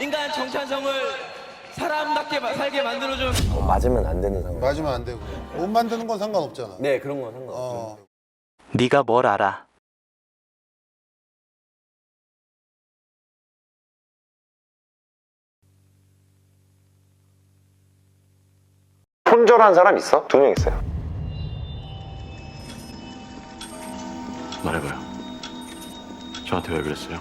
인간 정찬성을 사람답게 살게 만들어준 맞으면 안 되는 상황. 맞으면 안 되고 못 만드는 건 상관없잖아. 네, 그런 건 상관없어요. 네가 뭘 알아? 손절한 사람 있어? 2명 있어요. 말해봐요. 저한테 왜 그랬어요?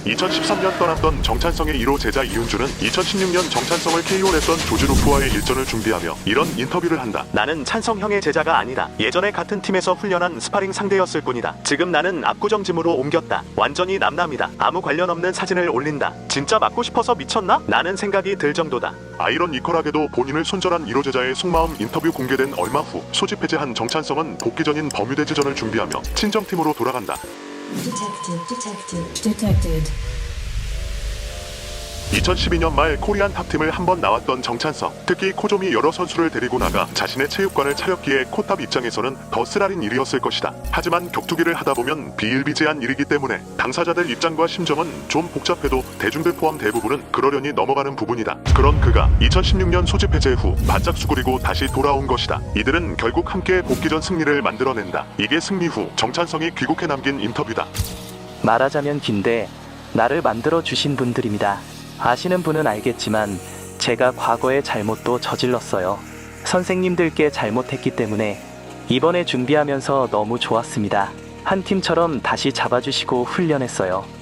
(2013년) 떠났던 정찬성의 1호 제자 이윤주는 2016년 정찬성을 KO했던 조지루프와의 일전을 준비하며 이런 인터뷰를 한다. 나는 찬성 형의 제자가 아니다. 예전에 같은 팀에서 훈련한 스파링 상대였을 뿐이다. 지금 나는 압구정짐으로 옮겼다. 완전히 남남이다. 아무 관련 없는 사진을 올린다. 진짜 맞고 싶어서 미쳤나? 라는 생각이 들 정도다. 아이러니컬하게도 본인을 손절한 1호 제자의 속마음 인터뷰 공개된 얼마 후 소집 해제한 정찬성은 복귀 전인 버뮤대즈전을 준비하며 친정팀으로 돌아간다. Detected. 2012년 말 코리안 탑팀을 한번 나왔던 정찬성. 특히 코조미 여러 선수를 데리고 나가 자신의 체육관을 차렸기에 코탑 입장에서는 더 쓰라린 일이었을 것이다. 하지만 격투기를 하다 보면 비일비재한 일이기 때문에 당사자들 입장과 심정은 좀 복잡해도 대중들 포함 대부분은 그러려니 넘어가는 부분이다. 그런 그가 2016년 소집 해제 후 바짝 수그리고 다시 돌아온 것이다. 이들은 결국 함께 복귀 전 승리를 만들어낸다. 이게 승리 후 정찬성이 귀국해 남긴 인터뷰다. 말하자면 긴데 나를 만들어 주신 분들입니다. 아시는 분은 알겠지만 제가 과거에 잘못도 저질렀어요. 선생님들께 잘못했기 때문에 이번에 준비하면서 너무 좋았습니다. 한 팀처럼 다시 잡아주시고 훈련했어요.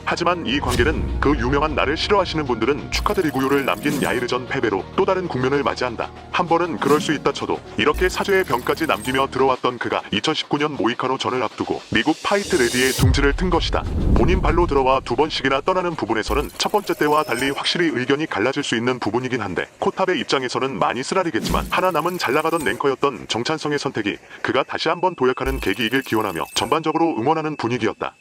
하지만 이 관계는 그 유명한 나를 싫어하시는 분들은 축하드리고요를 남긴 야이르전 패배로 또 다른 국면을 맞이한다. 한 번은 그럴 수 있다 쳐도 이렇게 사죄의 병까지 남기며 들어왔던 그가 2019년 모이카노 전을 앞두고 미국 파이트 레디에 둥지를 튼 것이다. 본인 발로 들어와 2번씩이나 떠나는 부분에서는 첫 번째 때와 달리 확실히 의견이 갈라질 수 있는 부분이긴 한데 코탑의 입장에서는 많이 쓰라리겠지만 하나 남은 잘 나가던 랭커였던 정찬성의 선택이 그가 다시 한번 도약하는 계기이길 기원하며 전반적으로 응원하는 분위기였다.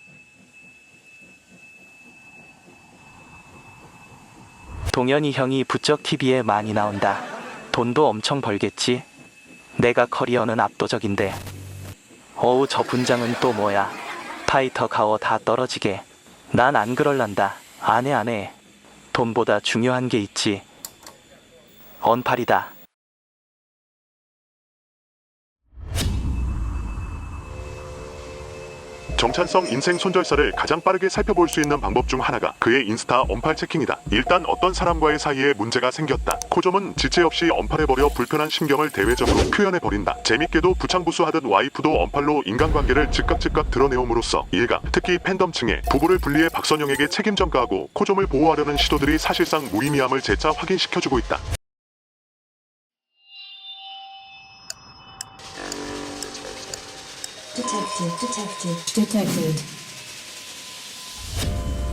동현이 형이 부쩍 TV에 많이 나온다. 돈도 엄청 벌겠지? 내가 커리어는 압도적인데. 어우 저 분장은 또 뭐야. 파이터 가워 다 떨어지게. 난 안 그럴란다. 안 해. 돈보다 중요한 게 있지. 언팔이다. 정찬성 인생 손절사를 가장 빠르게 살펴볼 수 있는 방법 중 하나가 그의 인스타 언팔 체킹이다. 일단 어떤 사람과의 사이에 문제가 생겼다. 코점은 지체 없이 언팔해버려 불편한 심경을 대외적으로 표현해버린다. 재밌게도 부창부수하듯 와이프도 언팔로 인간관계를 즉각 드러내옴으로써 일가, 특히 팬덤층에 부부를 분리해 박선영에게 책임 전가하고 코점을 보호하려는 시도들이 사실상 무의미함을 재차 확인시켜주고 있다. Detected.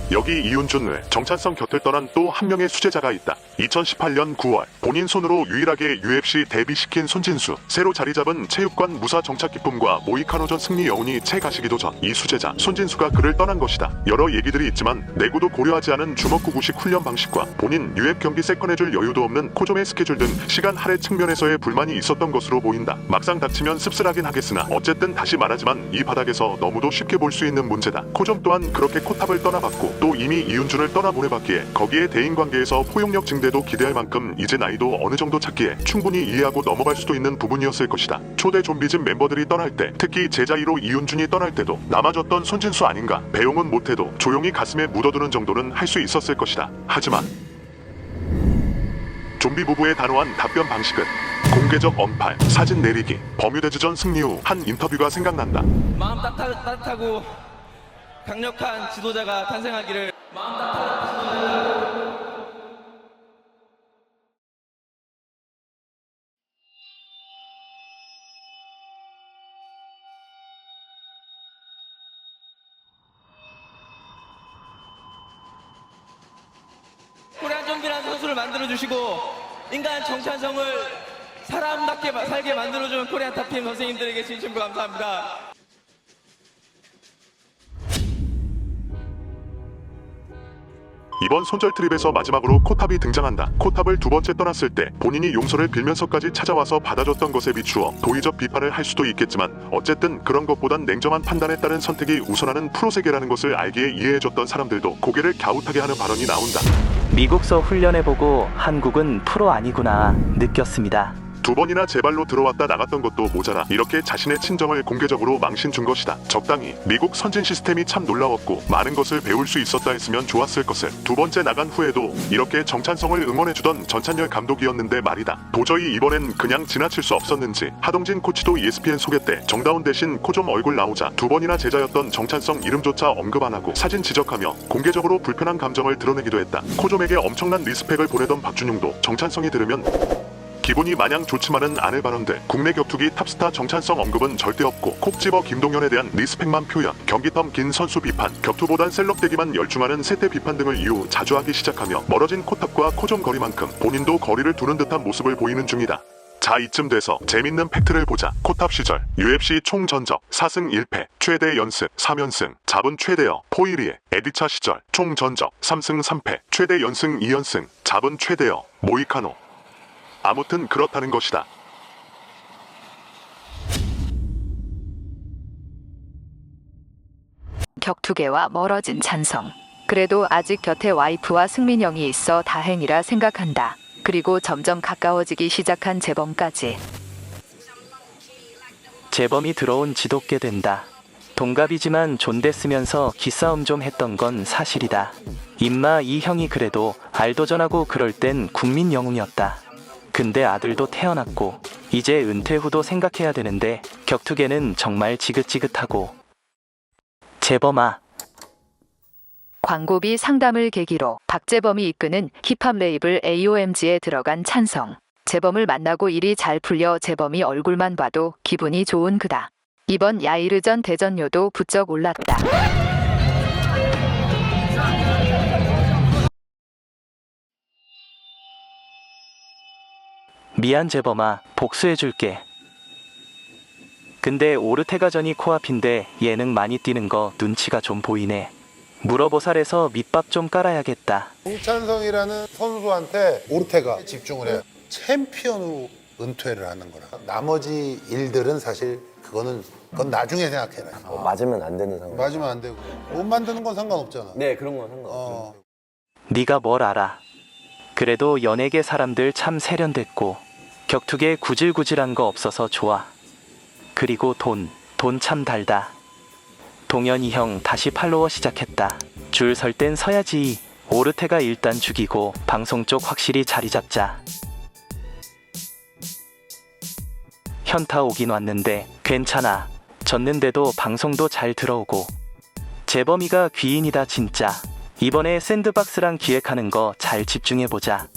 여기 이윤준 외 정찬성 곁을 떠난 또 한 명의 수제자가 있다. 2018년 9월 본인 손으로 유일하게 UFC 데뷔시킨 손진수. 새로 자리 잡은 체육관 무사 정착 기쁨과 모이카노전 승리 여운이 채 가시기도 전 이 수제자 손진수가 그를 떠난 것이다. 여러 얘기들이 있지만 내구도 고려하지 않은 주먹구구식 훈련 방식과 본인 UF 경기 세컨해줄 여유도 없는 코점의 스케줄 등 시간 할애 측면에서의 불만이 있었던 것으로 보인다. 막상 닥치면 씁쓸하긴 하겠으나 어쨌든 다시 말하지만 이 바닥에서 너무도 쉽게 볼 수 있는 문제다. 코점 또한 그렇게 코탑을 떠나봤고 또 이미 이윤준을 떠나보내봤기에 거기에 대인관계에서 포용력 증대도 기대할 만큼 이제 나이도 어느 정도 찼기에 충분히 이해하고 넘어갈 수도 있는 부분이었을 것이다. 초대 좀비즘 멤버들이 떠날 때 특히 제자 1호 이윤준이 떠날 때도 남아줬던 손진수 아닌가. 배웅은 못해도 조용히 가슴에 묻어두는 정도는 할 수 있었을 것이다. 하지만 좀비 부부의 단호한 답변 방식은 공개적 언팔, 사진 내리기, 버뮤대즈전 승리 후 한 인터뷰가 생각난다. 마음 따뜻하고 강력한 지도자가 탄생하기를. 마음 따뜻한 지도자가 박성빈한 선수를 만들어주시고 인간 정찬성을 사람답게 살게 만들어준 코리안 탑팀 선생님들에게 진심으로 감사합니다. 이번 손절 트립에서 마지막으로 코탑이 등장한다. 코탑을 두 번째 떠났을 때 본인이 용서를 빌면서까지 찾아와서 받아줬던 것에 비추어 도의적 비판을 할 수도 있겠지만 어쨌든 그런 것보단 냉정한 판단에 따른 선택이 우선하는 프로 세계라는 것을 알기에 이해해줬던 사람들도 고개를 갸웃하게 하는 발언이 나온다. 미국서 훈련해보고 한국은 프로 아니구나 느꼈습니다. 두 번이나 제 발로 들어왔다 나갔던 것도 모자라 이렇게 자신의 친정을 공개적으로 망신 준 것이다. 적당히 미국 선진 시스템이 참 놀라웠고 많은 것을 배울 수 있었다 했으면 좋았을 것을. 두 번째 나간 후에도 이렇게 정찬성을 응원해주던 전찬열 감독이었는데 말이다. 도저히 이번엔 그냥 지나칠 수 없었는지 하동진 코치도 ESPN 소개 때 정다운 대신 코좀 얼굴 나오자 두 번이나 제자였던 정찬성 이름조차 언급 안 하고 사진 지적하며 공개적으로 불편한 감정을 드러내기도 했다. 코좀에게 엄청난 리스펙을 보내던 박준용도 정찬성이 들으면 기분이 마냥 좋지만은 않을 발언들. 국내 격투기 탑스타 정찬성 언급은 절대 없고 콕 집어 김동현에 대한 리스펙만 표현, 경기 텀 긴 선수 비판, 격투보단 셀럽되기만 열중하는 세대 비판 등을 이후 자주 하기 시작하며 멀어진 코탑과 코좀 거리만큼 본인도 거리를 두는 듯한 모습을 보이는 중이다. 자, 이쯤 돼서 재밌는 팩트를 보자. 코탑 시절 UFC 총 전적 4승 1패, 최대 연승 3연승, 잡은 최대어 포이리에. 에디차 시절 총 전적 3승 3패, 최대 연승 2연승, 잡은 최대어 모이카노. 아무튼 그렇다는 것이다. 격투계와 멀어진 찬성. 그래도 아직 곁에 와이프와 승민 형이 있어 다행이라 생각한다. 그리고 점점 가까워지기 시작한 재범까지. 재범이 들어온 지독게 된다. 동갑이지만 존대 쓰면서 기싸움 좀 했던 건 사실이다. 임마 이 형이 그래도 알도전하고 그럴 땐 국민 영웅이었다. 근데 아들도 태어났고 이제 은퇴 후도 생각해야 되는데 격투계는 정말 지긋지긋하고. 재범아. 광고비 상담을 계기로 박재범이 이끄는 힙합 레이블 AOMG에 들어간 찬성. 재범을 만나고 일이 잘 풀려 재범이 얼굴만 봐도 기분이 좋은 그다. 이번 야이르전 대전료도 부쩍 올랐다. 미안 재범아, 복수해줄게. 근데 오르테가전이 코앞인데 예능 많이 뛰는 거 눈치가 좀 보이네. 물어보살해서 밑밥 좀 깔아야겠다. 정찬성이라는 선수한테 오르테가 집중을 해요. 챔피언으로 은퇴를 하는 거라. 나머지 일들은 사실 그건 나중에 생각해라. 맞으면 안 되는 상황. 맞으면 안 되고 못 만드는 건 상관없잖아. 네, 그런 건 상관없죠. 네가 뭘 알아. 그래도 연예계 사람들 참 세련됐고 격투계 구질구질한 거 없어서 좋아. 그리고 돈 참 달다. 동현이 형 다시 팔로워 시작했다. 줄 설 땐 서야지. 오르테가 일단 죽이고 방송 쪽 확실히 자리 잡자. 현타 오긴 왔는데 괜찮아. 졌는데도 방송도 잘 들어오고. 재범이가 귀인이다 진짜. 이번에 샌드박스랑 기획하는 거 잘 집중해보자.